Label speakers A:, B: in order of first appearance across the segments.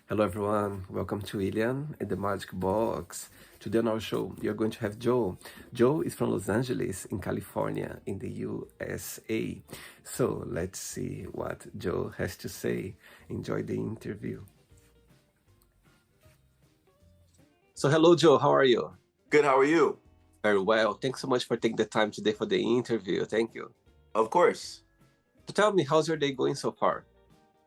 A: Hello, everyone. Welcome to William and the Magic Box. Today on our show, you're going to have Joe. Joe is from Los Angeles, in California, in the USA. So let's see what Joe has to say. Enjoy the interview. So, hello, Joe. How are you?
B: Good, how are you?
A: Very well. Thanks so much for taking the time today for the interview. Thank you.
B: Of course.
A: So, tell me, how's your day going so far?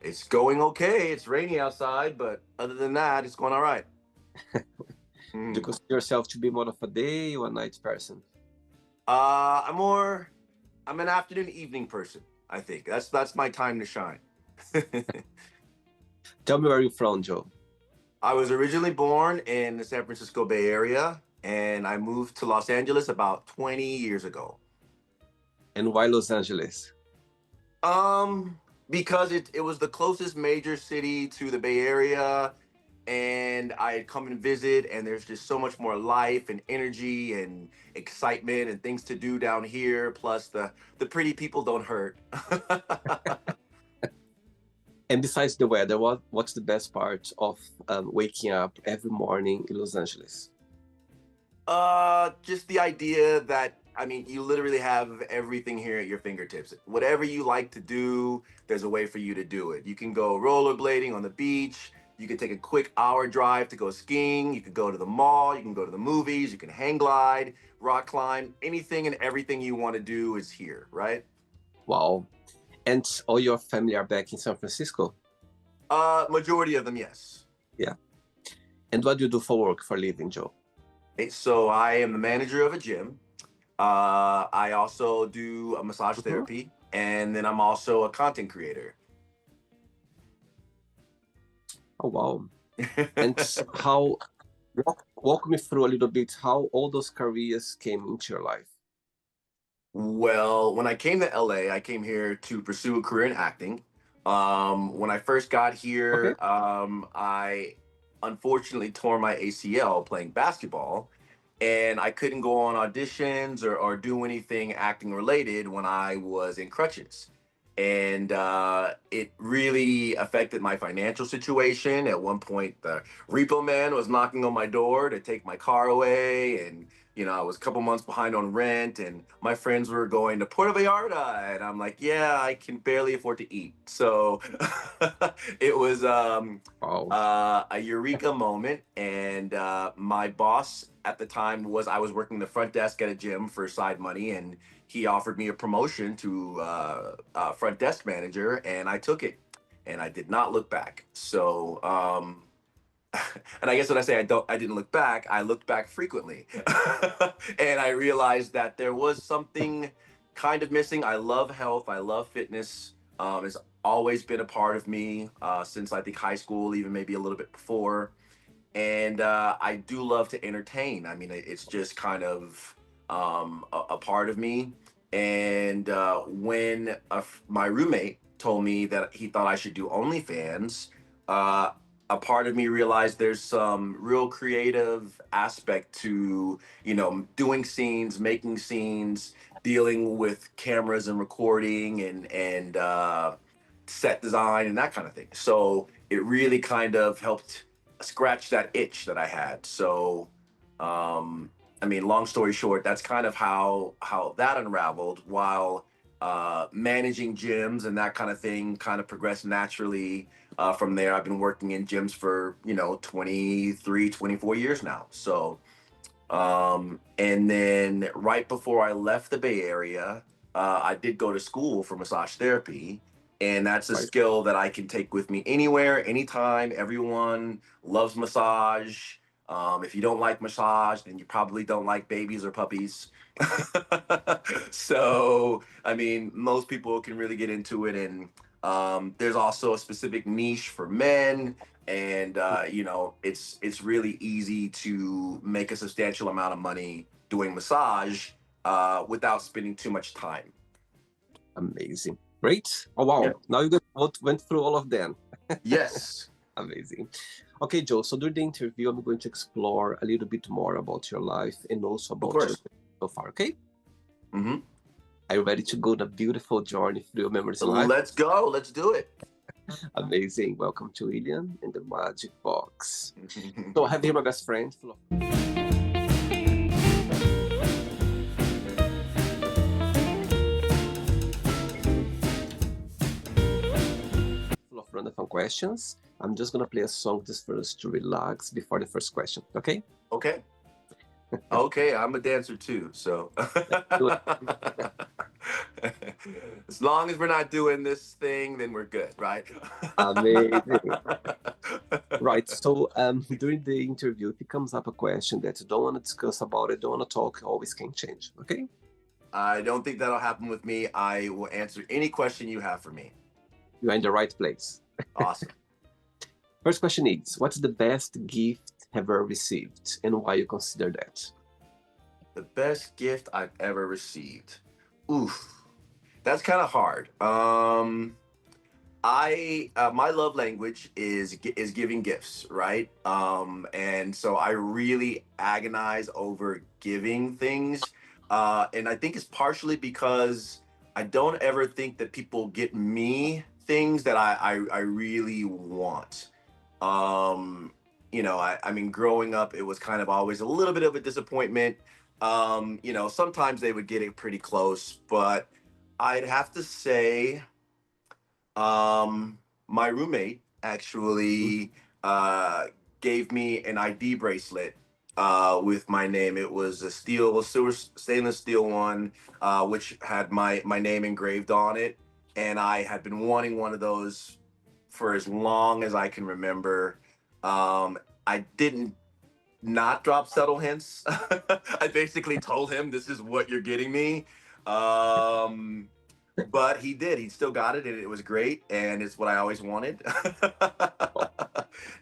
B: It's going okay. It's rainy outside, but other than that, it's going all right.
A: Do you consider yourself to be more of a day or a night person?
B: I'm more I'm an afternoon evening person, I think. That's my time to shine.
A: Tell me where you're from, Joe.
B: I was originally born in the San Francisco Bay Area and I moved to Los Angeles about 20 years ago.
A: And why Los Angeles?
B: Um because it was the closest major city to the Bay Area and I had come and visit, and there's just so much more life and energy and excitement and things to do down here. Plus, the pretty people don't hurt.
A: And besides the weather, what's the best part of waking up every morning in Los Angeles?
B: Just the idea that I mean, you literally have everything here at your fingertips. Whatever you like to do, there's a way for you to do it. You can go rollerblading on the beach. You can take a quick hour drive to go skiing. You could go to the mall. You can go to the movies. You can hang glide, rock climb. Anything and everything you want to do is here, right?
A: Wow. And all your family are back in San Francisco?
B: Majority of them, yes.
A: Yeah. And what do you do for work, for living, Joe?
B: So I am the manager of a gym. I also do a massage
A: Mhm.
B: therapy, and then I'm also a content creator.
A: Oh, wow. And how, walk me through a little bit how all those careers came into your life.
B: Well, when I came to LA, I came here to pursue a career in acting. When I first got
A: Okay.
B: here, I unfortunately tore my ACL playing basketball, and I couldn't go on auditions or do anything acting related when I was in crutches. And it really affected my financial situation. At one point, the repo man was knocking on my door to take my car away, and I was a couple months behind on rent, and my friends were going to Puerto Vallarta, and I'm like, yeah, I can barely afford to eat. So it was
A: Wow.
B: a eureka moment, and my boss at the time I was working the front desk at a gym for side money, and he offered me a promotion to front desk manager, and I took it, and I did not look back. So and I guess when I say I didn't look back, I looked back frequently, and I realized that there was something kind of missing. I love health. I love fitness. It's always been a part of me since I think high school, even maybe a little bit before. And I do love to entertain. I mean, it's just kind of a part of me. And when my roommate told me that he thought I should do OnlyFans, uh, a part of me realized there's some real creative aspect to doing scenes, making scenes, dealing with cameras and recording and set design and that kind of thing. So it really kind of helped scratch that itch that I had. So, I mean, long story short, that's kind of how that unraveled. While managing gyms and that kind of thing kind of progressed naturally from there. I've been working in gyms for 23, 24 years now. So, and then right before I left the Bay Area, I did go to school for massage therapy. And that's a
A: Right.
B: skill that I can take with me anywhere, anytime. Everyone loves massage. If you don't like massage, then you probably don't like babies or puppies. So, I mean, most people can really get into it. And there's also a specific niche for men, and it's really easy to make a substantial amount of money doing massage without spending too much time.
A: Amazing. Great. Oh,
B: Yeah.
A: wow. Now you went through all of them.
B: Yes.
A: Amazing. Okay, Joe. So during the interview, I'm going to explore a little bit more about your life and also
B: Of
A: about your
B: course.
A: so far. Okay?
B: Hmm.
A: Are you ready to go on a beautiful journey through your memories in life?
B: Let's go. Let's do it.
A: Amazing. Welcome to William in the Magic Box. So I have here my best friend, full of random fun questions. I'm just gonna play a song just for us to relax before the first question. Okay?
B: Okay. Okay, I'm a dancer too, so as long as we're not doing this thing, then we're good, right?
A: Amazing. Right. So during the interview, if it comes up a question that you don't want to discuss about it, don't want to talk, always can change. Okay?
B: I don't think that'll happen with me. I will answer any question you have for me.
A: You're in the right place.
B: Awesome.
A: First question is, what's the best gift ever received and why you consider that?
B: The best gift I've ever received. Oof. That's kind of hard. I my love language is giving gifts, right? And so I really agonize over giving things, and I think it's partially because I don't ever think that people get me things that I really want. Um, I mean, growing up, it was kind of always a little bit of a disappointment. Sometimes they would get it pretty close, but I'd have to say my roommate actually uh, gave me an ID bracelet with my name. It was a silver stainless steel one, which had my name engraved on it, and I had been wanting one of those for as long as I can remember. I didn't not drop subtle hints. I basically told him, "This is what you're getting me." Um, but he did. He still got it, and it was great, and it's what I always wanted.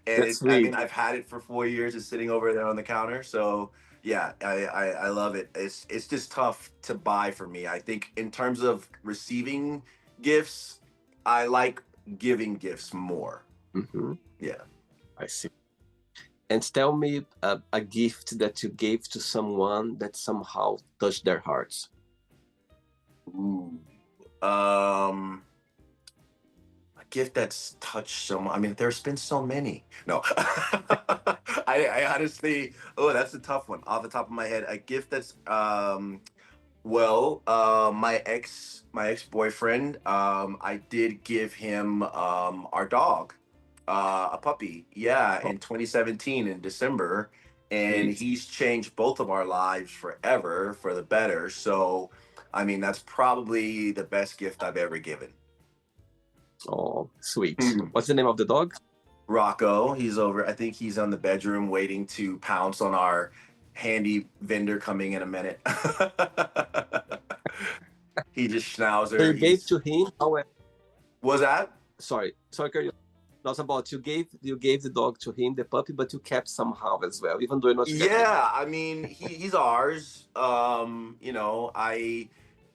B: And
A: That's
B: I
A: sweet.
B: mean, I've had it for 4 years. It's sitting over there on the counter. So yeah, I love it. It's just tough to buy for me. I think in terms of receiving gifts, I like giving gifts more.
A: Mm-hmm.
B: Yeah.
A: I see. And tell me a gift that you gave to someone that somehow touched their hearts.
B: Ooh. Um, a gift that's touched someone. I mean, there's been so many. No, I honestly, oh, that's a tough one off the top of my head. A gift that's, my ex boyfriend, I did give him our dog, a puppy. Yeah,
A: Oh,
B: in 2017 in December, and
A: sweet.
B: he's changed both of our lives forever for the better. So, I mean, that's probably the best gift I've ever given.
A: Oh, sweet. What's the name of the dog?
B: Rocco, he's over. I think he's on the bedroom waiting to pounce on our handy vendor coming in a minute. He just
A: So you
B: schnauzer.
A: gave
B: He's
A: to him.
B: was that?
A: Sorry, Carrie. Not about you gave the dog to him, the puppy, but you kept somehow as well, even though you're not together anymore.
B: Yeah, I mean he's ours.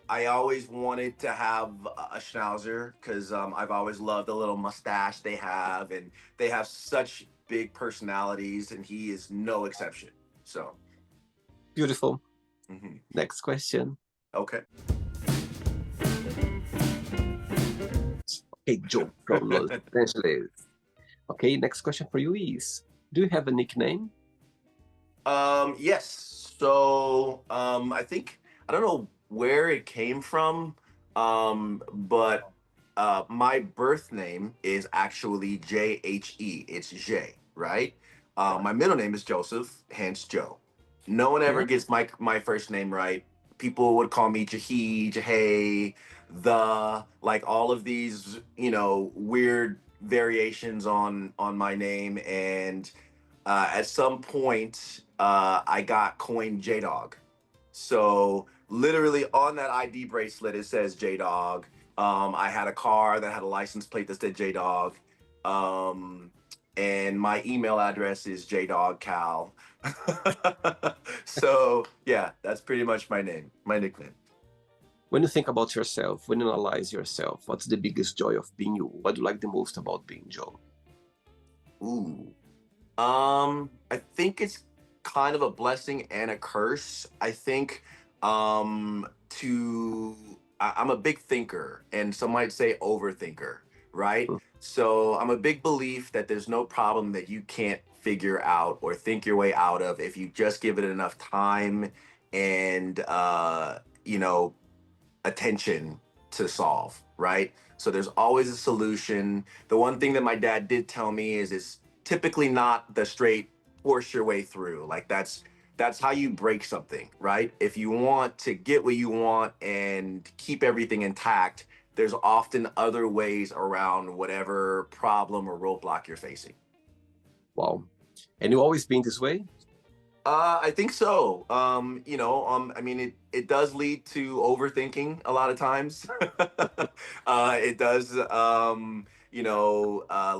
B: I always wanted to have a schnauzer because I've always loved the little mustache they have, and they have such big personalities, and he is no exception. So,
A: Beautiful.
B: mhm.
A: Next question.
B: Okay.
A: Okay, Joe from Los Angeles. Okay, next question for you is, do you have a nickname?
B: Yes. So, I think I don't know where it came from, but my birth name is actually JHE. It's J, right? My middle name is Joseph, hence Joe. No one ever
A: Okay.
B: gets my first name right. People would call me Jahi, Jahay, like all of these, weird variations on my name, and at some point, I got coined J Dog. So literally on that ID bracelet, it says J Dog. I had a car that had a license plate that said J Dog. Um, and my email address is jdogcal. So yeah, that's pretty much my name, my nickname.
A: When you think about yourself, when you analyze yourself, what's the biggest joy of being you? What do you like the most about being Joe?
B: Ooh. I think it's kind of a blessing and a curse. I think I'm a big thinker, and some might say overthinker. right?
A: Mm.
B: So I'm a big belief that there's no problem that you can't figure out or think your way out of if you just give it enough time and you know, attention to solve, right? So there's always a solution. The one thing that my dad did tell me is it's typically not the straight force your way through. Like that's how you break something, right? If you want to get what you want and keep everything intact, there's often other ways around whatever problem or roadblock you're facing.
A: Wow. And you always been this way?
B: I think so. I mean, it does lead to overthinking a lot of times. It does,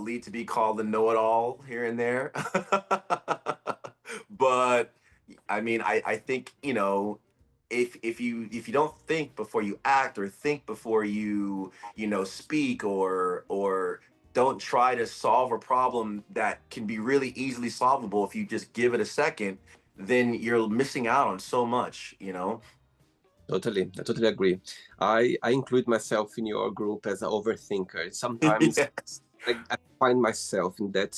B: lead to be called a know-it-all here and there. But I mean, I think, if you don't think before you act or think before you speak or don't try to solve a problem that can be really easily solvable if you just give it a second, then you're missing out on so much.
A: Totally. I totally agree. I include myself in your group as an overthinker. Sometimes
B: Yes.
A: I find myself in that,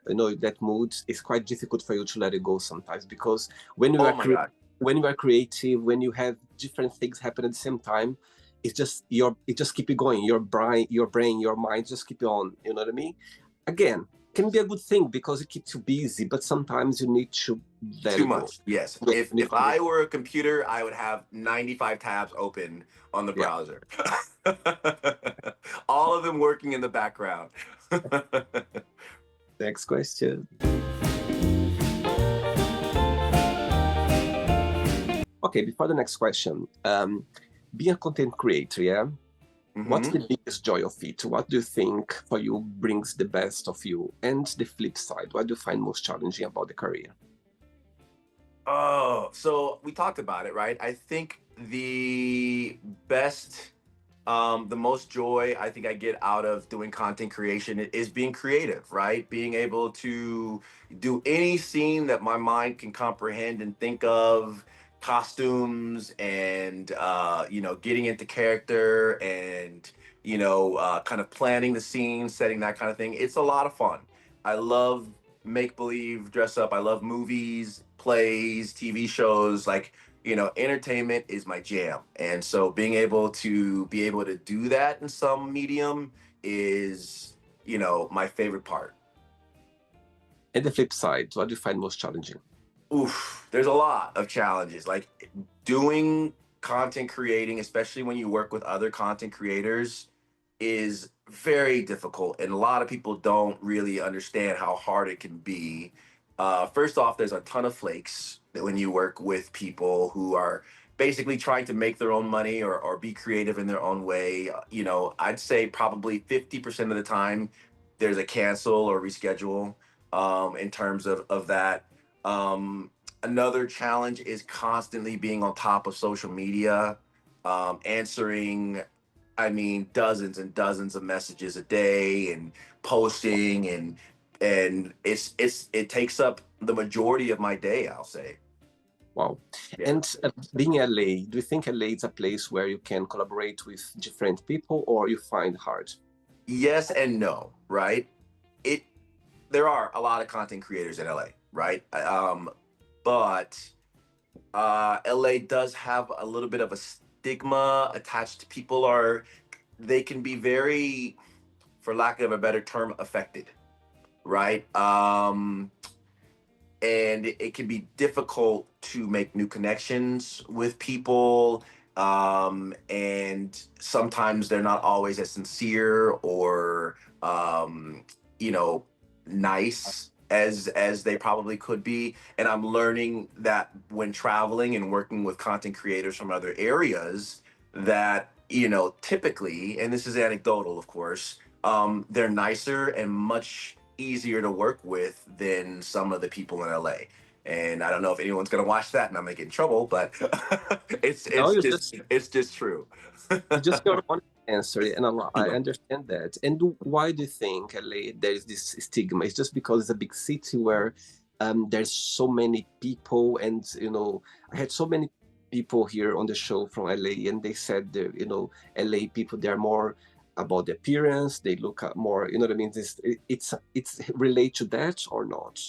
A: that mood. It's quite difficult for you to let it go sometimes, because when you
B: Oh
A: are
B: my God.
A: when you are creative, when you have different things happen at the same time, it just keep you going. Your brain, your mind just keep you on. You know what I mean? Again, can be a good thing because it keeps you busy, but sometimes you need to let
B: Too
A: it go.
B: much. Yes.
A: Yeah,
B: If
A: you need
B: if
A: to
B: I were a computer, I would have 95 tabs open on the
A: yeah.
B: browser. All of them working in the background.
A: Next question. Okay, before the next question, being a content creator, yeah, what's
B: Hmm.
A: the biggest joy of it? What do you think for you brings the best of you? And the flip side, what do you find most challenging about the career?
B: Oh, so we talked about it, right? I think the most joy I think I get out of doing content creation is being creative, right? Being able to do any scene that my mind can comprehend and think of, costumes and getting into character and kind of planning the scene, setting that kind of thing. It's a lot of fun. I love make believe, dress up. I love movies, plays, TV shows. Like, entertainment is my jam. And so being able to do that in some medium is, my favorite part.
A: And the flip side, what do you find most challenging?
B: Oof, there's a lot of challenges. Like doing content creating, especially when you work with other content creators, is very difficult. And a lot of people don't really understand how hard it can be. First off, there's a ton of flakes that when you work with people who are basically trying to make their own money or be creative in their own way. I'd say probably 50% of the time there's a cancel or reschedule in terms of that. Another challenge is constantly being on top of social media, answering, I mean, dozens and dozens of messages a day and posting and it takes up the majority of my day, I'll say.
A: Wow.
B: Yeah.
A: And being LA, do you think LA is a place where you can collaborate with different people, or you find hard?
B: Yes and no, right? It There are a lot of content creators in LA, right? But LA does have a little bit of a stigma attached. They can be very, for lack of a better term, affected, right? And it can be difficult to make new connections with people. And sometimes they're not always as sincere or, you know, nice as they probably could be. And I'm learning that when traveling and working with content creators from other areas, that typically, and this is anecdotal, of course, they're nicer and much easier to work with than some of the people in LA. And I don't know if anyone's gonna watch that and I'm gonna get in trouble, but it's
A: No,
B: it's just it's just true.
A: it's just your honest answer, and I understand that. And why do you think LA there is this stigma? It's just because it's a big city where there's so many people, and I had so many people here on the show from LA, and they said LA people, they're more about the appearance, they look at more, you know what I mean? It's relate to that or not?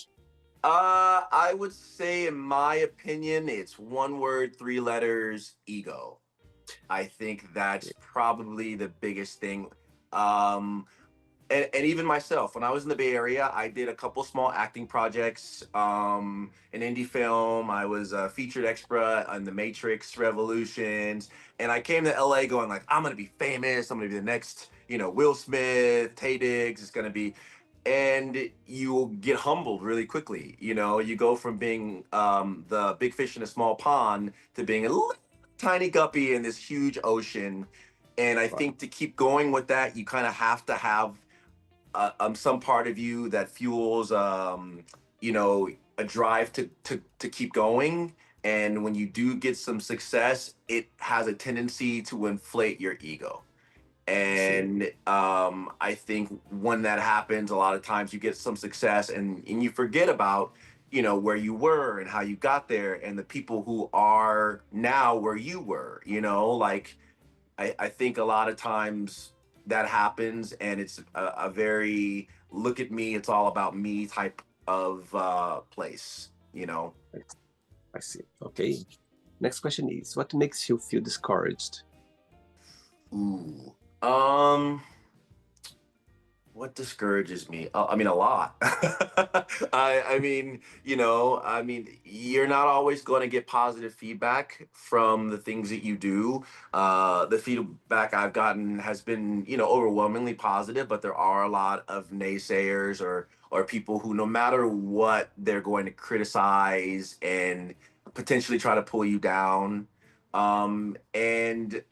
B: I would say, in my opinion, it's one word, three letters, ego. I think that's probably the biggest thing. Um, and even myself, when I was in the Bay Area, I did a couple small acting projects, an indie film. I was a featured extra on the Matrix Revolutions, and I came to LA going like, I'm gonna be famous. I'm gonna be the next, Will Smith, Tay Diggs. It's gonna be, and you'll get humbled really quickly. You go from being the big fish in a small pond to being a little tiny guppy in this huge ocean. And I
A: Right.
B: think to keep going with that, you kind of have to have some part of you that fuels a drive to keep going. And when you do get some success, it has a tendency to inflate your ego.
A: I see.
B: And I think when that happens, a lot of times you get some success, and you forget about where you were and how you got there, and the people who are now where you were. Like I think a lot of times that happens, and it's a very look at me, it's all about me type of place.
A: I, I see. Okay. Next question is, what makes you feel discouraged?
B: Ooh. What discourages me? I mean, a lot. I mean, you're not always going to get positive feedback from the things that you do. The feedback I've gotten has been, overwhelmingly positive, but there are a lot of naysayers or people who, no matter what, they're going to criticize and potentially try to pull you down. And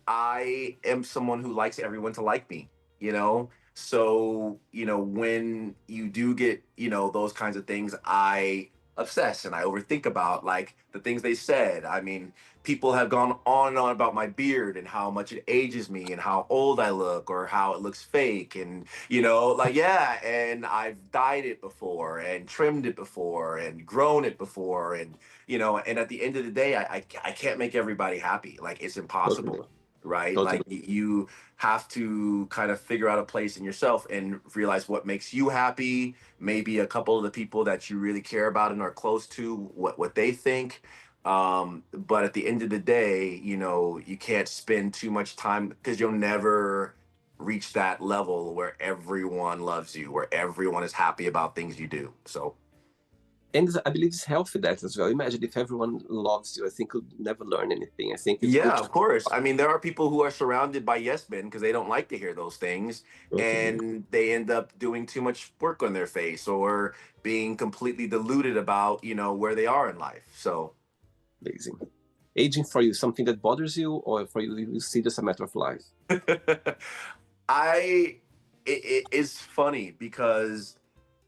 B: I am someone who likes everyone to like me, you know? So, when you do get, those kinds of things, I obsess and I overthink about like the things they said. I mean, people have gone on and on about my beard and how much it ages me and how old I look or how it looks fake. And, like, yeah, and I've dyed it before and trimmed it before and grown it before. And at the end of the day, I can't make everybody happy. Like, it's
A: Totally.
B: impossible, right? Like
A: Totally.
B: you have to kind of figure out a place in yourself and realize what makes you happy. Maybe a couple of the people that you really care about and are close to, what they think. But at the end of the day, you can't spend too much time because you'll never reach that level where everyone loves you, where everyone is happy about things you do. So
A: And I believe it's healthy that as well. Imagine if everyone loves you, I think you'll never learn anything. I think it's good
B: yeah,
A: to
B: of course. I mean, there are people who are surrounded by yes men because they don't like to hear those things,
A: totally
B: and they end up doing too much work on their face or being completely deluded about, where they are in life. So,
A: amazing. Aging for you, something that bothers you, or for you, you see just a matter of life?
B: I it is funny because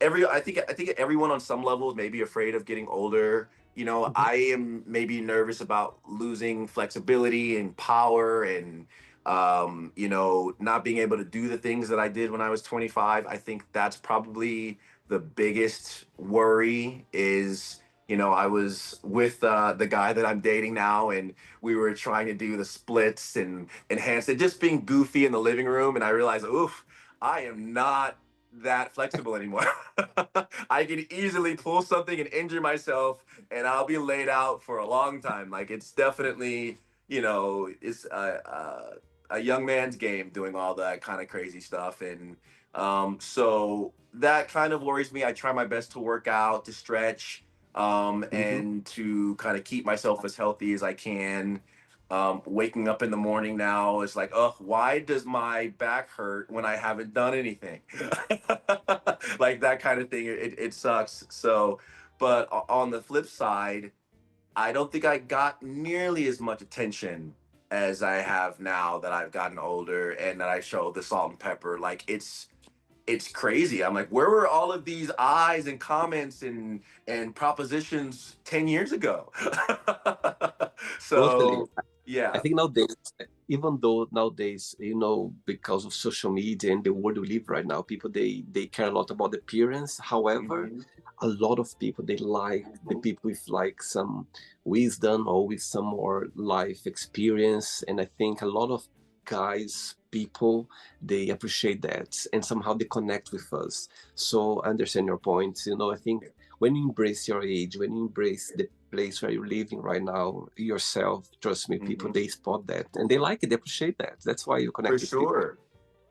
B: I think everyone on some levels may be afraid of getting older.
A: Mhm.
B: I am maybe nervous about losing flexibility and power and not being able to do the things that I did when I was 25. I think that's probably the biggest worry is I was with the guy that I'm dating now, and we were trying to do the splits and enhance it, just being goofy in the living room. And I realized, oof, I am not that flexible anymore. I can easily pull something and injure myself, and I'll be laid out for a long time. Like, it's definitely, it's a young man's game doing all that kind of crazy stuff. And so that kind of worries me. I try my best to work out, to stretch,
A: Mhm.
B: and to kind of keep myself as healthy as I can. Waking up in the morning now is like, oh, why does my back hurt when I haven't done anything? Like that kind of thing. It sucks. So, but on the flip side, I don't think I got nearly as much attention as I have now that I've gotten older and that I show the salt and pepper. Like, it's crazy. I'm like, where were all of these eyes and comments and propositions 10 years ago?
A: Totally.
B: So
A: I
B: yeah.
A: think nowadays, even though nowadays, because of social media and the world we live right now, people they care a lot about the appearance. However,
B: Mhm.
A: a lot of people they like the people with like some wisdom or with some more life experience. And I think a lot of guys, people, they appreciate that and somehow they connect with us. So I understand your point. I think when you embrace your age, when you embrace the place where you're living right now, yourself, trust me, people,
B: Mhm.
A: they spot that and they like it, they appreciate that. That's why you
B: For
A: connect with people.
B: sure.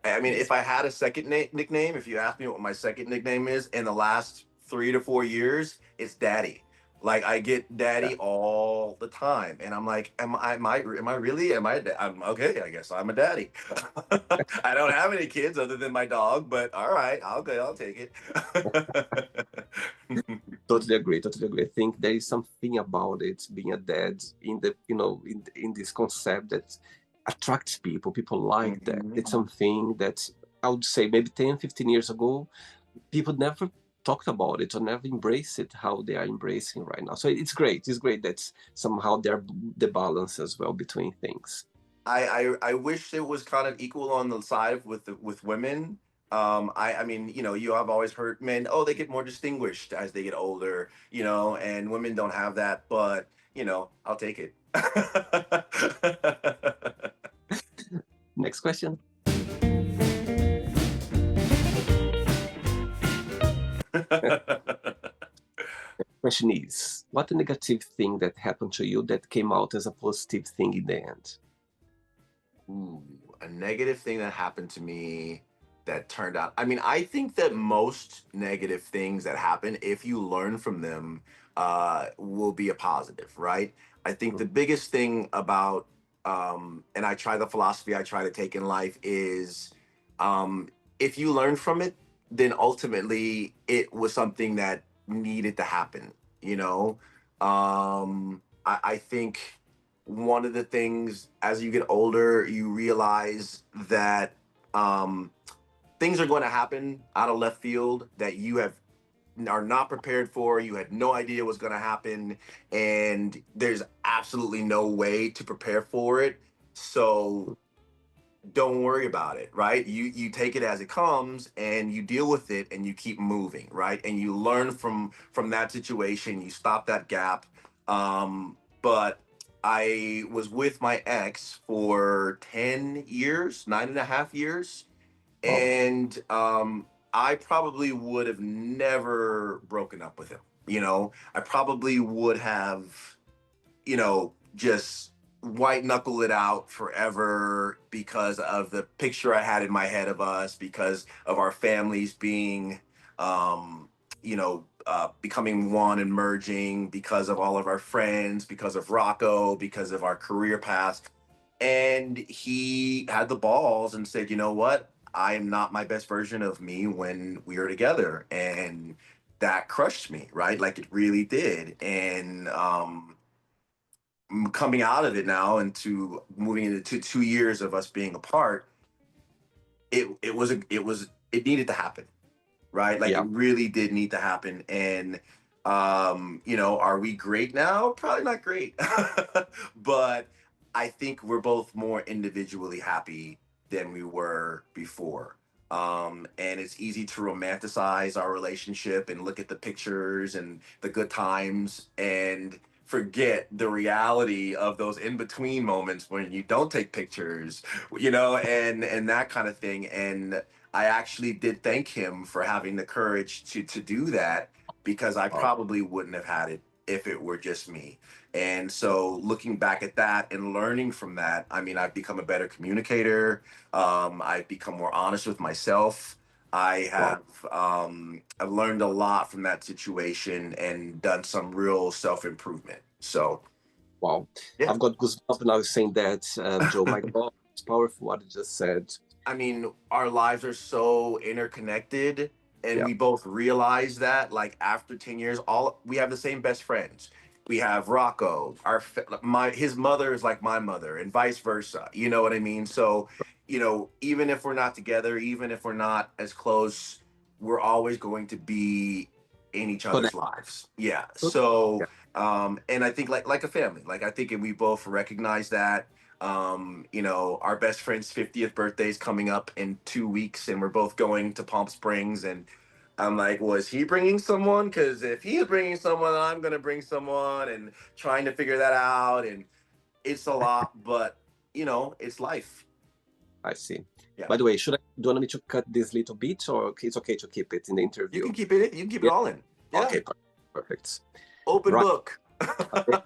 B: I mean, if I had a second nickname, if you ask me what my second nickname is in the last 3 to 4 years, it's Daddy. Like I get
A: Yeah.
B: Daddy all the time, and I'm like, am I really? I'm okay. I guess I'm a daddy. I don't have any kids other than my dog, but all right, I'll take it.
A: Totally agree. Totally agree. I think there is something about it being a dad in the in this concept that attracts people. People like that.
B: Mhm.
A: It's something that I would say maybe 10, 15 years ago, people never talked about it or never embraced it how they are embracing right now. So it's great. It's great that somehow they're the balance as well between things.
B: I wish it was kind of equal on the side with women. I mean, you have always heard men, oh, they get more distinguished as they get older, and women don't have that, but I'll take it.
A: Next question. Question is, what a negative thing that happened to you that came out as a positive thing in the end?
B: Ooh, a negative thing that happened to me that turned out. I mean, I think that most negative things that happen, if you learn from them, will be a positive, right? I think the biggest thing about, and I try the philosophy I try to take in life is, um, if you learn from it, then ultimately it was something that needed to happen, you know? I think one of the things as you get older, you realize that um, things are going to happen out of left field that you are not prepared for. You had no idea was going to happen, and there's absolutely no way to prepare for it. So don't worry about it, right? You take it as it comes and you deal with it and you keep moving, right? And you learn from that situation. You stop that gap. But I was with my ex for 10 years, 9.5 years,
A: Wow.
B: and I probably would have never broken up with him. I probably would have, just white knuckle it out forever because of the picture I had in my head of us, because of our families being, becoming one and merging, because of all of our friends, because of Rocco, because of our career paths. And he had the balls and said, you know what? I am not my best version of me when we are together. And that crushed me, right? Like it really did. And coming out of it now into moving into 2 years of us being apart, it needed to happen, right? Like it
A: Yeah.
B: really did need to happen. And are we great now? Probably not great. But I think we're both more individually happy than we were before. And it's easy to romanticize our relationship and look at the pictures and the good times and forget the reality of those in between moments when you don't take pictures, and that kind of thing. And I actually did thank him for having the courage to do that, because I
A: Wow.
B: probably wouldn't have had it if it were just me. And so looking back at that and learning from that, I mean, I've become a better communicator. I've become more honest with myself. I
A: Wow.
B: have I've learned a lot from that situation and done some real self improvement. So
A: Wow.
B: yeah.
A: I've got goosebumps now saying that, Joe. My God, it's powerful what you just said.
B: I mean, our lives are so interconnected, and
A: Yeah.
B: we both realize that. Like after 10 years, all we have the same best friends. We have Rocco. His mother is like my mother, and vice versa. You know what I mean? So, even if we're not together, even if we're not as close, we're always going to be in each other's
A: Connect.
B: lives. Yeah. So, and I think like a family. Like I think, and we both recognize that. Our best friend's 50th birthday is coming up in 2 weeks, and we're both going to Palm Springs. And I'm like, was he bringing someone? Because if he is bringing someone, I'm going to bring someone, and trying to figure that out. And it's a lot, but, it's life.
A: I see.
B: Yeah.
A: By the way, do you want me to cut this little bit, or it's okay to keep it in the
B: You
A: interview?
B: can keep it. You can keep it
A: Yeah.
B: all in. Yeah.
A: Okay, perfect.
B: Open
A: Right.
B: book.
A: Okay.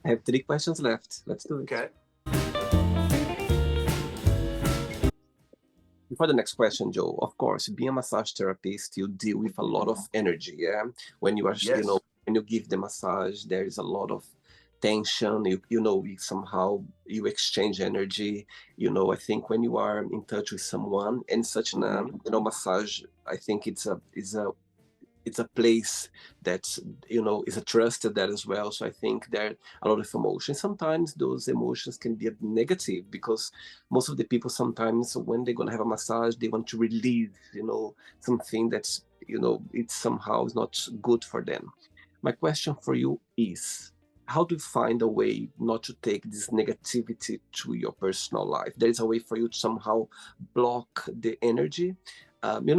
A: I have 3 questions left. Let's do it.
B: Okay.
A: Before the next question, Joe, of course, being a massage therapist, you deal with a lot of energy. Yeah, when you are,
B: Yes.
A: when you give the massage, there is a lot of tension. Somehow you exchange energy. I think when you are in touch with someone and such an,
B: Mhm.
A: massage, I think it's a place that's is a trusted that as well. So I think there are a lot of emotions. Sometimes those emotions can be a negative, because most of the people, sometimes when they're going to have a massage, they want to release something that's it's somehow is not good for them. My question for you is, how do you find a way not to take this negativity to your personal life? There is a way for you to somehow block the energy.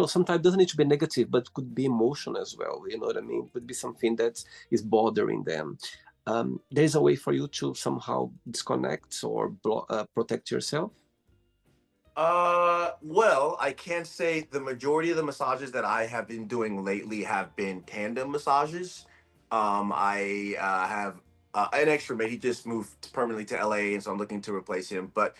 A: Sometimes it doesn't need to be negative, but could be emotion as well. You know what I mean? Could be something that is bothering them. There is a way for you to somehow disconnect or protect yourself.
B: Well, I can't say the majority of the massages that I have been doing lately have been tandem massages. I have an extra mate. He just moved permanently to LA, and so I'm looking to replace him. But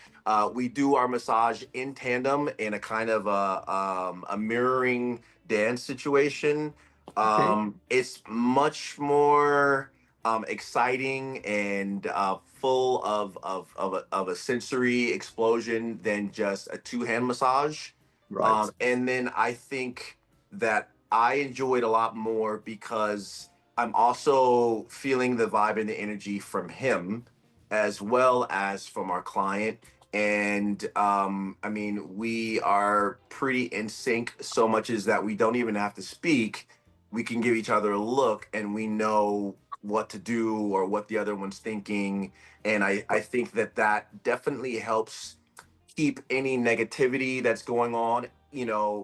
B: we do our massage in tandem in a kind of a mirroring dance situation.
A: Okay.
B: It's much more exciting and full of a sensory explosion than just a two-hand massage.
A: Right.
B: And then I think that I enjoy it a lot more because I'm also feeling the vibe and the energy from him as well as from our client. And I mean, we are pretty in sync, so much as that we don't even have to speak. We can give each other a look and we know what to do or what the other one's thinking. And I think that that definitely helps keep any negativity that's going on,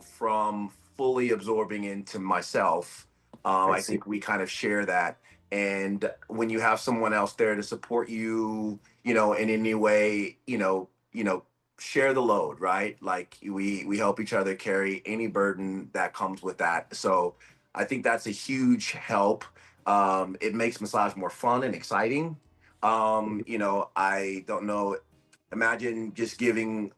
B: from fully absorbing into myself.
A: I
B: I
A: see.
B: think we kind of share that. And when you have someone else there to support you, in any way, share the load, right? Like we help each other carry any burden that comes with that. So I think that's a huge help. It makes massage more fun and exciting. I don't know, imagine just giving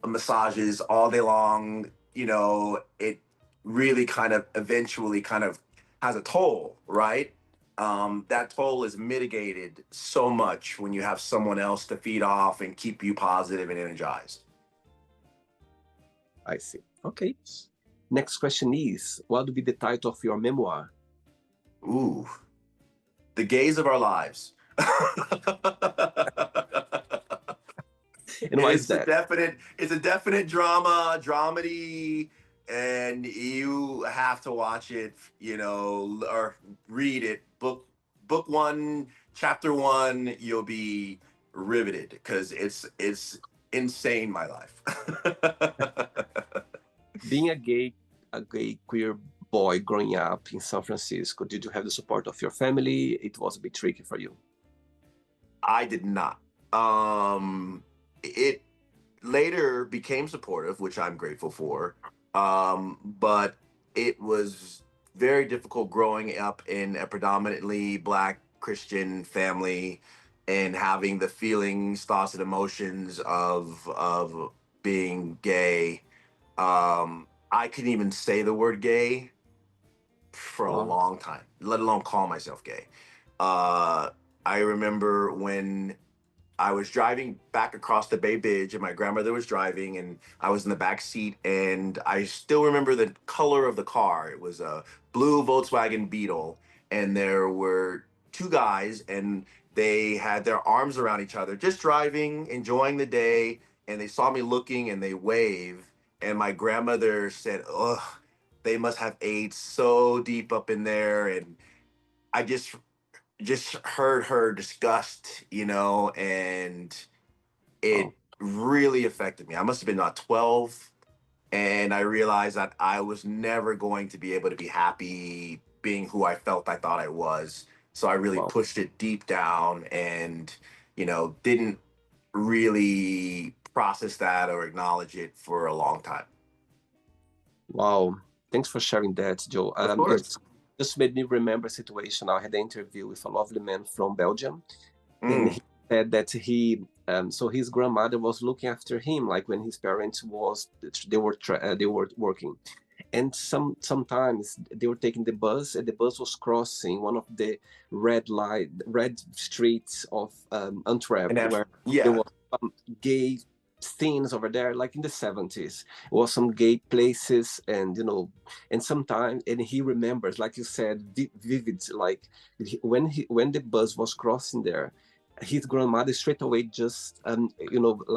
B: massages all day long. It really kind of eventually kind of has a toll, right? That toll is mitigated so much when you have someone else to feed off and keep you positive and energized.
A: I see. Okay. Next question is, what would be the title of your memoir?
B: Ooh, the gaze of our lives.
A: And why is that?
B: It's a definite dramedy, and you have to watch it, or read it. Book one, chapter one, you'll be riveted because it's insane, my life.
A: Being a gay queer boy growing up in San Francisco, did you have the support of your family? It was a bit tricky for you.
B: I did not. It later became supportive, which I'm grateful for. But it was very difficult growing up in a predominantly Black Christian family and having the feelings, thoughts, and emotions of being gay. I couldn't even say the word gay for a
A: Wow.
B: long time, let alone call myself gay. Uh, I remember when I was driving back across the Bay Bridge, and my grandmother was driving, and I was in the back seat, and I still remember the color of the car. It was a blue Volkswagen Beetle, and there were two guys, and they had their arms around each other, just driving, enjoying the day, and they saw me looking, and they waved, and my grandmother said, "Ugh, they must have aged so deep up in there," and I just heard her disgust, and it
A: Wow.
B: really affected me. I must have been about 12, and I realized that I was never going to be able to be happy being who I felt I thought I was. So I really
A: Wow.
B: pushed it deep down and, didn't really process that or acknowledge it for a long time.
A: Wow. Thanks for sharing that, Joe.
B: Of
A: It
B: course.
A: just made me remember a situation. I had an interview with a lovely man from Belgium, and
B: Mm.
A: he said that so his grandmother was looking after him, like when his parents they were working, and sometimes they were taking the bus, and the bus was crossing one of the red streets of Antwerp,
B: And
A: where there
B: yeah.
A: was some gay scenes over there, like in the 70s. It was some gay places, and and sometimes, and he remembers, like you said, vivid, like when the bus was crossing there, his grandmother straight away just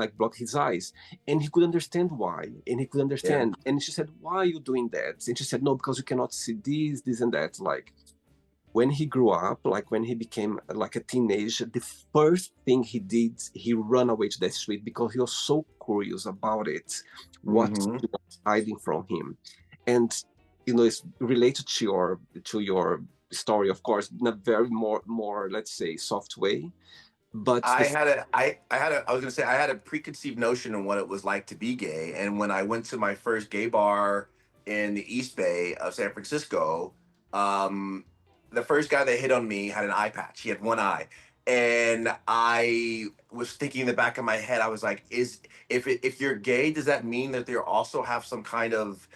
A: like blocked his eyes, and he could understand why, and he could
B: Yeah.
A: understand, and she said, why are you doing that? And she said, no, because you cannot see this and that. Like when he grew up, like when he became like a teenager, the first thing he did, he ran away to the street because he was so curious about it, what
B: Hmm.
A: was hiding from him. And it's related to your story, of course, in a very more, let's say, soft way. But
B: I had a I had a I was gonna say I had a preconceived notion of what it was like to be gay. And when I went to my first gay bar in the East Bay of San Francisco, um, the first guy that hit on me had an eye patch. He had one eye. And I was thinking in the back of my head, I was like, is if you're gay, does that mean that they also have some kind of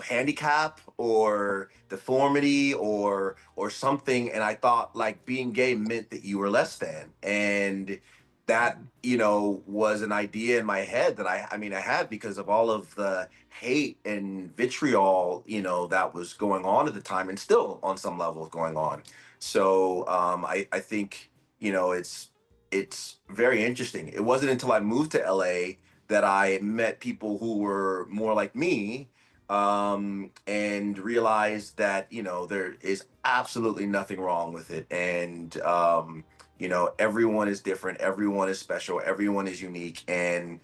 B: handicap or deformity or something? And I thought like being gay meant that you were less than. And that was an idea in my head that I mean I had because of all of the hate and vitriol that was going on at the time and still on some levels going on. So I think it's very interesting. It wasn't until I moved to LA that I met people who were more like me, and realized that there is absolutely nothing wrong with it. And everyone is different, everyone is special, everyone is unique, and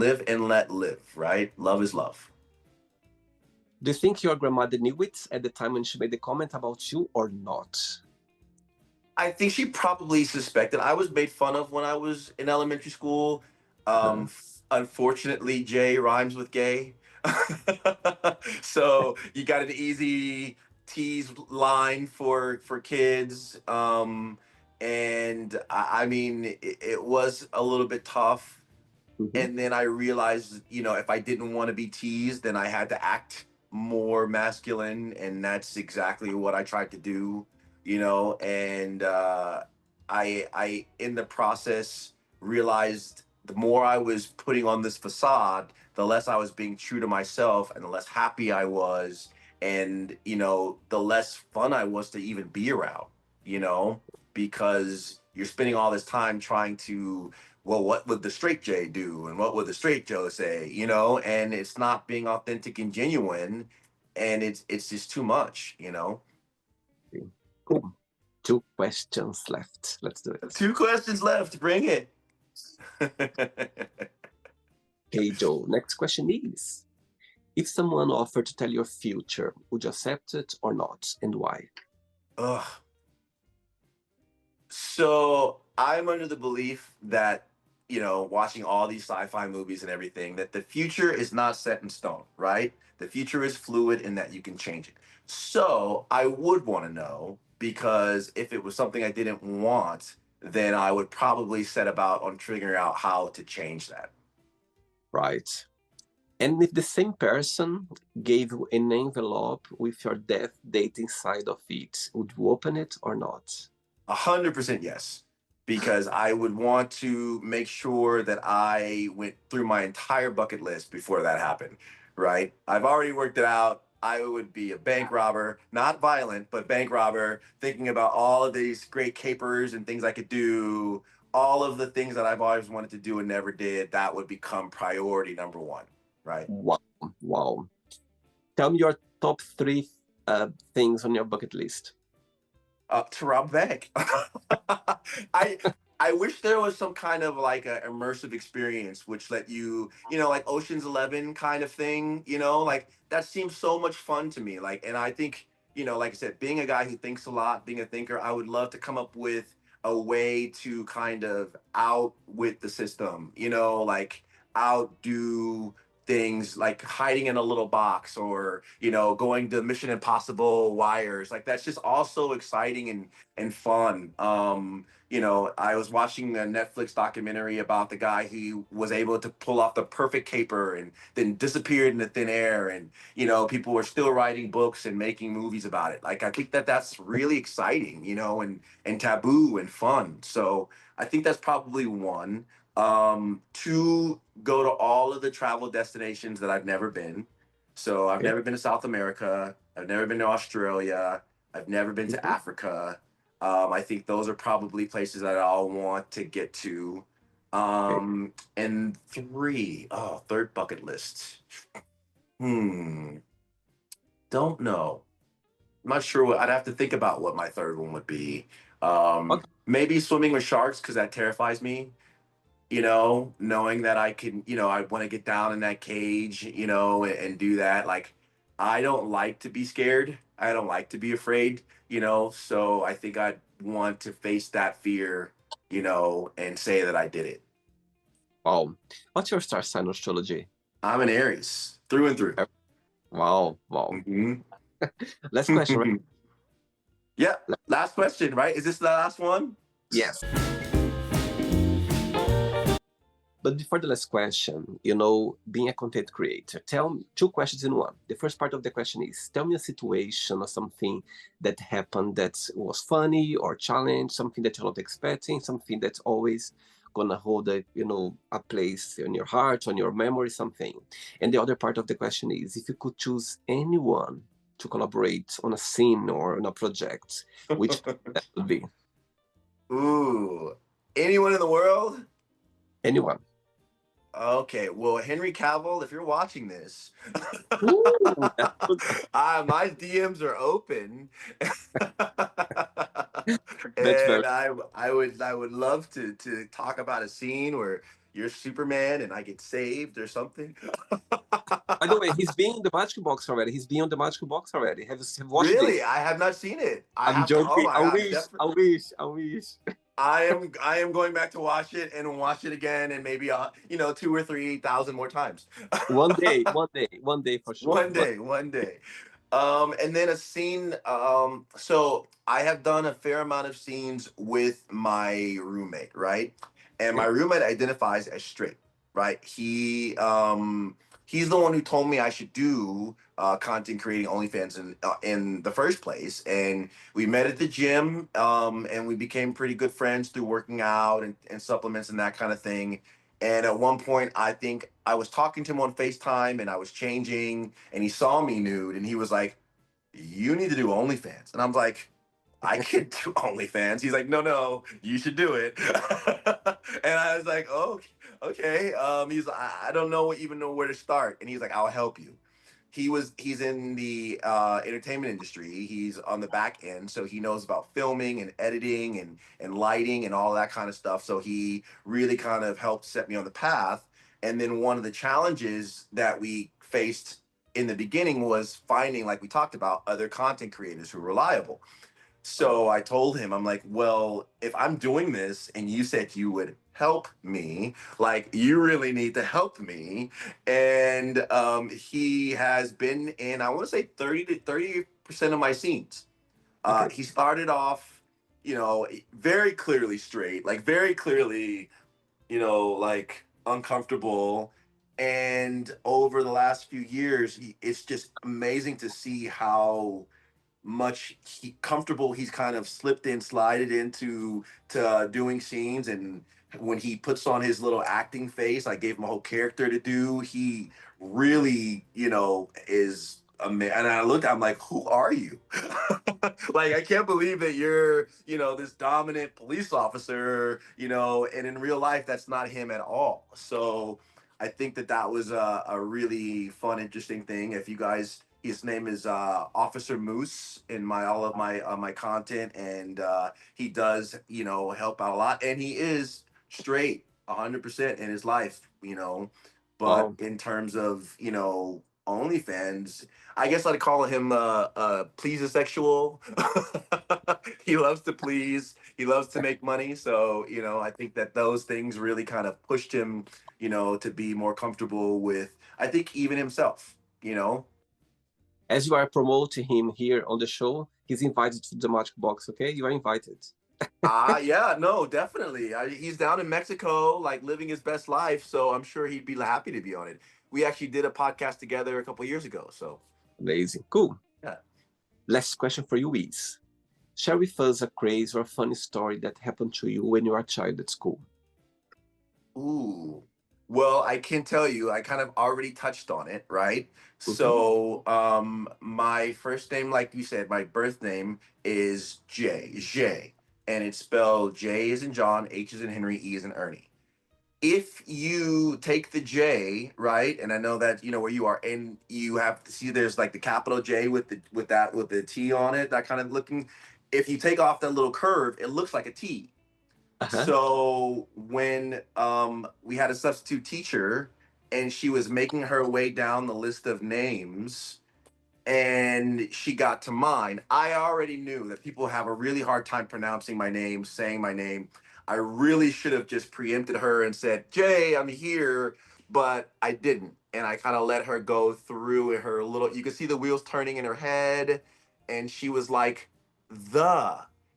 B: live and let live. Right? Love is love.
A: do you think your grandmother knew it at the time when she made the comment about you or not?
B: I think she probably suspected. I was made fun of when I was in elementary school.
A: Uh-huh.
B: Unfortunately, Jay rhymes with gay. So you got an easy tease line for kids. And I mean, it was a little bit tough.
A: Mhm.
B: And then I realized, if I didn't want to be teased, then I had to act more masculine, and that's exactly what I tried to do. And I in the process realized the more I was putting on this facade, the less I was being true to myself, and the less happy I was, and the less fun I was to even be around. You know, because you're spending all this time trying to, well, what would the straight J do? And what would the straight Joe say? And it's not being authentic and genuine. And it's just too much.
A: Okay. Cool. Two questions left. Let's do it.
B: Two questions left. Bring it.
A: Okay, Joe. Next question is, if someone offered to tell your future, would you accept it or not, and why?
B: Ugh. So I'm under the belief that, watching all these sci-fi movies and everything, that the future is not set in stone, right? The future is fluid in that you can change it. So I would want to know, because if it was something I didn't want, then I would probably set about on figuring out how to change that.
A: Right. And if the same person gave you an envelope with your death date inside of it, would you open it or not?
B: 100% yes, because I would want to make sure that I went through my entire bucket list before that happened, right? I've already worked it out. I would be a bank robber, not violent, but bank robber, thinking about all of these great capers and things I could do, all of the things that I've always wanted to do and never did. That would become priority number one, right?
A: Wow. Wow. Tell me your top three things on your bucket list.
B: To rob a bank. I I wish there was some kind of like a immersive experience which let you, like Ocean's 11 kind of thing, like that seems so much fun to me. Like, and I think, like I said, being a guy who thinks a lot, being a thinker, I would love to come up with a way to kind of outwit the system, like outdo things like hiding in a little box or going to Mission Impossible wires. Like that's just all so exciting and fun. I was watching a Netflix documentary about the guy who was able to pull off the perfect caper and then disappeared into thin air, and people were still writing books and making movies about it. Like I think that that's really exciting, and taboo and fun. So I think that's probably one. Two, go to all of the travel destinations that I've never been. So I've
A: Okay.
B: never been to South America. I've never been to Australia. I've never been to
A: Mhm.
B: Africa. I think those are probably places that I'll want to get to.
A: Okay.
B: And three, third bucket list. Hmm, don't know. I'm not sure what I'd have to think about what my third one would be.
A: Okay.
B: Maybe swimming with sharks because that terrifies me. Knowing that I can, I want to get down in that cage, and do that. Like, I don't like to be scared. I don't like to be afraid, so I think I'd want to face that fear, and say that I did it.
A: Wow. What's your star sign astrology?
B: I'm an Aries through and through.
A: Wow. Wow.
B: Hmm.
A: Last question, right?
B: Yeah. Last question, right? Is this the last one?
A: Yes. But before the last question, being a content creator, tell me two questions in one. The first part of the question is, tell me a situation or something that happened that was funny or challenge, something that you're not expecting, something that's always gonna hold a place in your heart, on your memory, something. And the other part of the question is, if you could choose anyone to collaborate on a scene or on a project, which that would be?
B: Ooh. Anyone in the world?
A: Anyone.
B: Okay, well, Henry Cavill, if you're watching this,
A: Ooh, that's good.
B: my DMs are open,
A: That's very.
B: and I would love to talk about a scene where you're Superman and I get saved or something.
A: By the way, he's been in the Magic Box already. He's been on the Magic Box already. Have you watched
B: Really,
A: this?
B: I have not seen it. I
A: I'm
B: have to. Oh
A: joking.
B: my
A: I
B: gosh,
A: wish. I
B: definitely.
A: wish. I wish.
B: I am going back to watch it and watch it again and maybe 2 or 3 thousand more times.
A: One day. One day. One day for sure.
B: One day, one day. And then a scene. So I have done a fair amount of scenes with my roommate, right? And my
A: Okay.
B: roommate identifies as straight, right? He's the one who told me I should do content creating OnlyFans in the first place. And we met at the gym, and we became pretty good friends through working out and supplements and that kind of thing. And at one point, I think I was talking to him on FaceTime and I was changing, and he saw me nude and he was like, "You need to do OnlyFans." And I'm like, "I could do OnlyFans." He's like, "No, no, you should do it." And I was like, "Oh, okay." I don't even know where to start. And he's like, "I'll help you." He's in the entertainment industry. He's on the back end, so he knows about filming and editing and lighting and all that kind of stuff. So he really kind of helped set me on the path. And then one of the challenges that we faced in the beginning was finding, like we talked about, other content creators who are reliable. So I told him, I'm like, well, if I'm doing this and you said you would help me, like, you really need to help me. And he has been in, I want to say 30 to 30% of my scenes.
A: Okay.
B: He started off, very clearly straight, like, very clearly, like uncomfortable. And over the last few years, it's just amazing to see how much comfortable he's kind of slipped in, slided into to doing scenes. And when he puts on his little acting face, I gave him a whole character to do. He really, is amazing. And I looked, I'm like, who are you? Like, I can't believe that you're, this dominant police officer, and in real life, that's not him at all. So I think that that was a really fun, interesting thing. If you guys, his name is Officer Moose in my all of my content, and he does help out a lot, and he is straight 100% in his life, but
A: Wow.
B: in terms of OnlyFans. I guess I'd call him pleasosexual. He loves to please. He loves to make money. So I think that those things really kind of pushed him, to be more comfortable with. I think even himself.
A: As you are promoting him here on the show, he's invited to the Magic Box, okay? You are invited.
B: Yeah, no, definitely. He's down in Mexico, like living his best life. So I'm sure he'd be happy to be on it. We actually did a podcast together a couple years ago. So
A: Amazing. Cool.
B: yeah.
A: Last question for you is, share with us a crazy or funny story that happened to you when you were a child at school.
B: Ooh. Well, I can tell you, I kind of already touched on it, right?
A: Mhm.
B: So, my first name, like you said, my birth name is J, and it's spelled J is in John, H is in Henry, E is in Ernie. If you take the J, right, and I know that you know where you are, and you have to see there's like the capital J with the T on it, that kind of looking. If you take off that little curve, it looks like a T.
A: Uh-huh.
B: So when we had a substitute teacher and she was making her way down the list of names and she got to mine, I already knew that people have a really hard time pronouncing my name, saying my name. I really should have just preempted her and said, Jay, I'm here, but I didn't. And I kind of let her go through her little, you could see the wheels turning in her head. And she was like,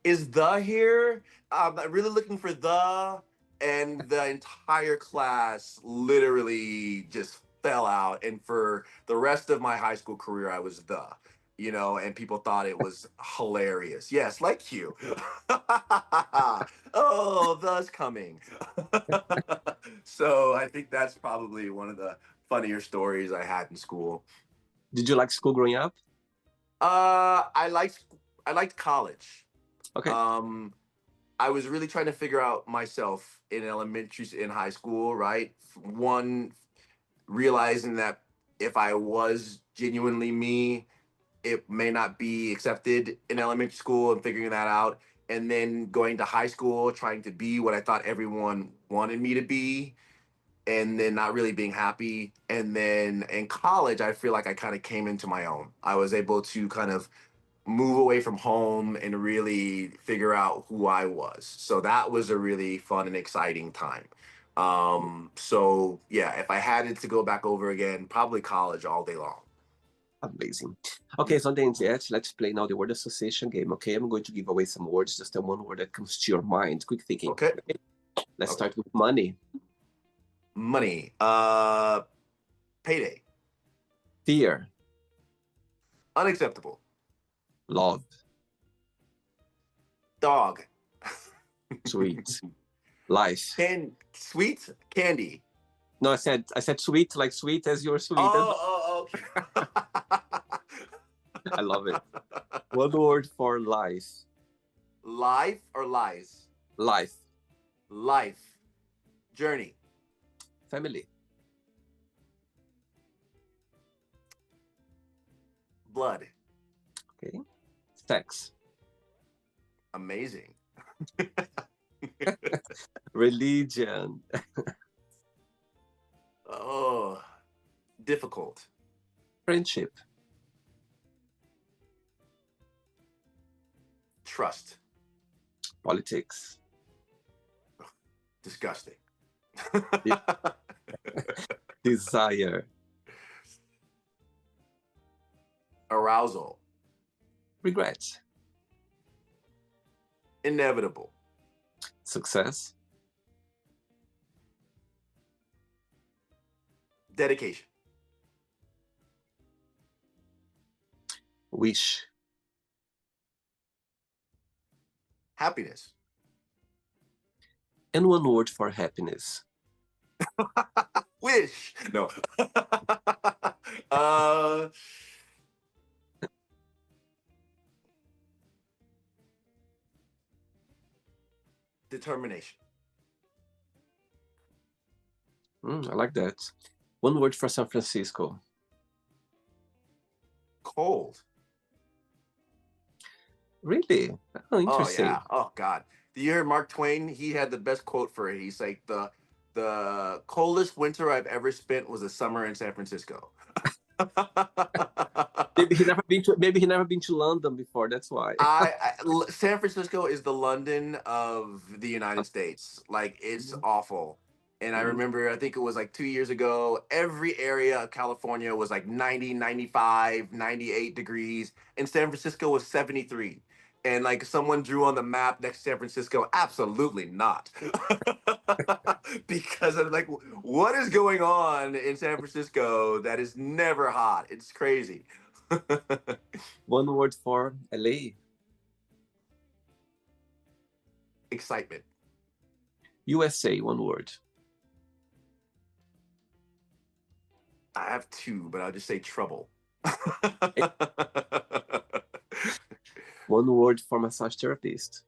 B: is the here? I'm really looking for the. And the entire class literally just fell out. And for the rest of my high school career, I was and people thought it was hilarious. Yes, like you. Oh, thus coming. So I think that's probably one of the funnier stories I had in school.
A: Did you like school growing up?
B: I liked college.
A: Okay.
B: I was really trying to figure out myself in high school, right? One, realizing that if I was genuinely me, it may not be accepted in elementary school and figuring that out. And then going to high school, trying to be what I thought everyone wanted me to be, and then not really being happy. And then in college, I feel like I kind of came into my own. I was able to kind of move away from home and really figure out who I was. So that was a really fun and exciting time. So yeah, if I had it to go back over again, probably college all day long.
A: Amazing. Okay, so then let's play now the word association game. Okay, I'm going to give away some words. Just tell one word that comes to your mind. Quick thinking.
B: Okay.
A: Let's start with money.
B: Money. Payday.
A: Fear.
B: Unacceptable.
A: Love.
B: Dog.
A: Sweet. Life.
B: Sweet candy.
A: No, I said sweet, like sweet as you're sweet.
B: Okay.
A: I love it. One word for life.
B: Life or lies?
A: Life.
B: Life. Journey.
A: Family.
B: Blood.
A: Okay. Sex.
B: Amazing.
A: Religion.
B: Oh, difficult.
A: Friendship.
B: Trust.
A: Politics.
B: Disgusting.
A: Desire.
B: Arousal.
A: Regret.
B: Inevitable.
A: Success.
B: Dedication.
A: Wish.
B: Happiness.
A: And one word for happiness.
B: Wish. No. Determination.
A: I like that. One word for San Francisco.
B: Cold.
A: Really? Oh, interesting.
B: Oh yeah. Oh God. Do you hear Mark Twain? He had the best quote for it. He's like the coldest winter I've ever spent was a summer in San Francisco.
A: Maybe he never been to London before. That's why.
B: San Francisco is the London of the United States. Like it's
A: Mhm.
B: awful. And I
A: Mhm.
B: remember, I think it was like 2 years ago, every area of California was like 90, 95, 98 degrees, and San Francisco was 73. And like someone drew on the map next to San Francisco, absolutely not. Because I'm like, what is going on in San Francisco that is never hot? It's crazy.
A: One word for LA.
B: Excitement.
A: USA. One word.
B: I have two, but I'll just say trouble.
A: One word for massage therapist.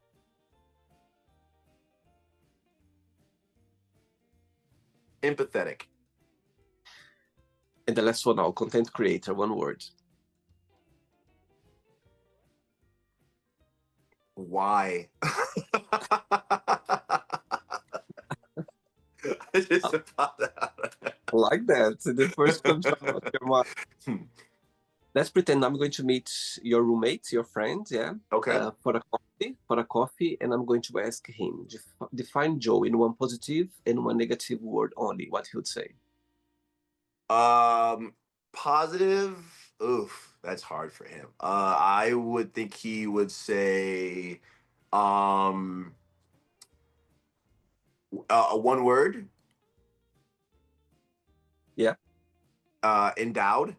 B: Empathetic.
A: And the last one now, content creator. One word.
B: Why? I just
A: I
B: about that.
A: like that. The first comes out of your mind. Let's pretend I'm going to meet your roommate, your friend, yeah,
B: Okay.
A: for a coffee, and I'm going to ask him define Joe in one positive and one negative word only. What he would say.
B: Um, Positive. Oof, that's hard for him. I would think he would say, um, one word.
A: Yeah.
B: Endowed.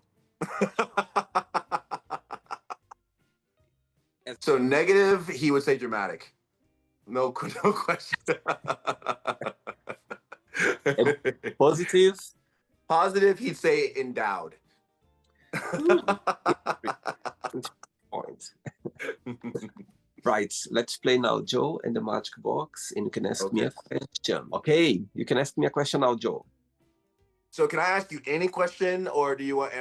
A: As-
B: So negative, he would say dramatic. No, no question.
A: and positive.
B: Positive, he'd say endowed.
A: Hmm, interesting point. Right. Let's play now, Joe, and the magic box, and you can ask me
B: Okay.
A: a question. Okay, you can ask me a question now, Joe.
B: So can I ask you any question, or do you want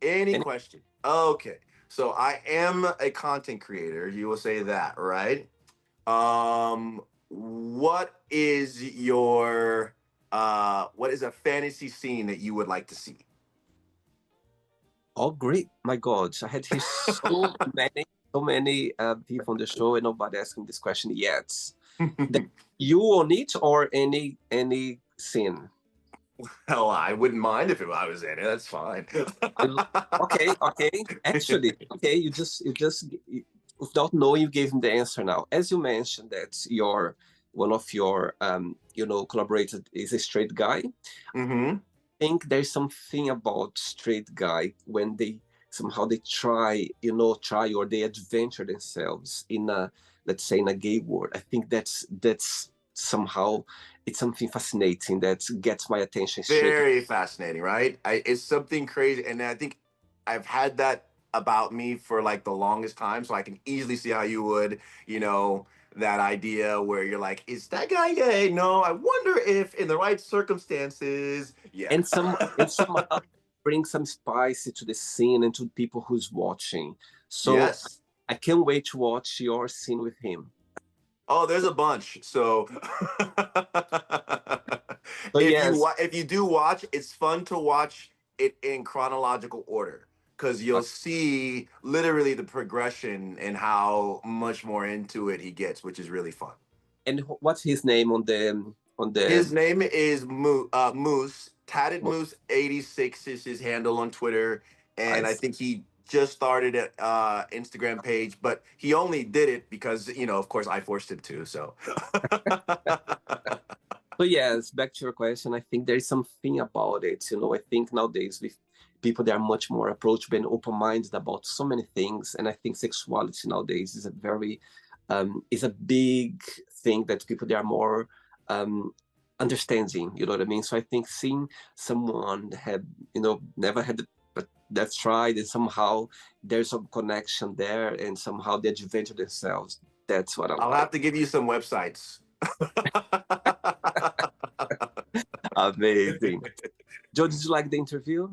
B: any
A: Any
B: question? Okay. So I am a content creator. You will say that, right? What is your what is a fantasy scene that you would like to see?
A: Oh, great. My God. I had here so many people on the show and nobody asking this question yet. That you on it or any scene?
B: Hell, I wouldn't mind if I was in it. That's fine.
A: I, okay, okay. Actually, okay, you without knowing, you gave him the answer now. As you mentioned that your one of your collaborators is a straight guy.
B: Hmm.
A: Think there's something about straight guy when they somehow they try or they adventure themselves in a, let's say, in a gay world. I think that's somehow it's something fascinating that gets my attention straight.
B: Very fascinating, right? It's something crazy, and I think I've had that about me for like the longest time, so I can easily see how you would, you know, that idea where you're like, is that guy gay? No, I wonder if in the right circumstances, yeah.
A: And somehow bring some spice to the scene and to people who's watching. So
B: Yes.
A: I can't wait to watch your scene with him.
B: Oh, there's a bunch. So
A: So yes,
B: if you do watch, it's fun to watch it in chronological order because you'll see literally the progression and how much more into it he gets, which is really fun.
A: and what's his name on
B: His
A: the
B: name is Moose. Tatted Moose 86 is his handle on Twitter, and I
A: guys?
B: think he just started an Instagram page, but he only did it because of course, I forced him to. So,
A: So yes, back to your question, I think there is something about it. I think nowadays with people they are much more approachable and open-minded about so many things, and I think sexuality nowadays is a big thing that people they are more um, understanding. You know what I mean? So I think seeing someone had never had but that's tried and somehow there's some connection there and somehow they adventure themselves. That's what I
B: I'll
A: like.
B: have to give you some websites.
A: Amazing. Joe, did you like the interview?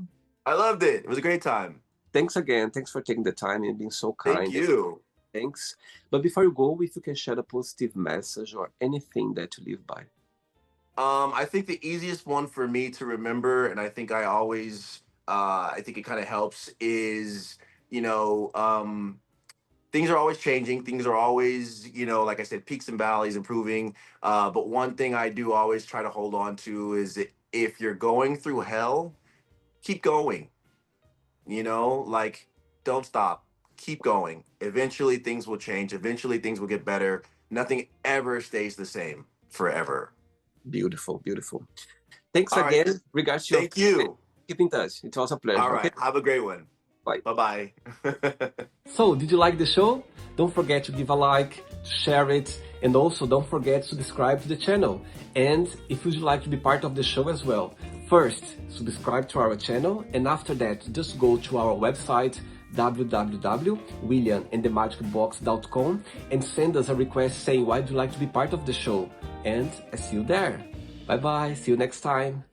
B: I loved it. It was a great time.
A: Thanks again. Thanks for taking the time and being so
B: Thank
A: kind.
B: you.
A: Thanks. But before you go, if you can share a positive message or anything that you live by.
B: I think the easiest one for me to remember, and I think I always I think it kind of helps is, you know, things are always changing. Things are always, like I said, peaks and valleys, improving. But one thing I do always try to hold on to is if you're going through hell, keep going. Like, don't stop. Keep going. Eventually, things will change. Eventually, things will get better. Nothing ever stays the same forever.
A: Beautiful, beautiful. Thanks
B: All right.
A: again. Regards to your
B: Thank you.
A: keep in touch. It was a pleasure.
B: All right.
A: Okay?
B: Have a great one.
A: Bye.
B: Bye bye.
A: So, did you like the show? Don't forget to give a like, share it, and also don't forget to subscribe to the channel. And if you'd like to be part of the show as well, first, subscribe to our channel, and after that, just go to our website, www.williamandthemagicbox.com, and send us a request saying why would you like to be part of the show. And I see you there. Bye bye, see you next time.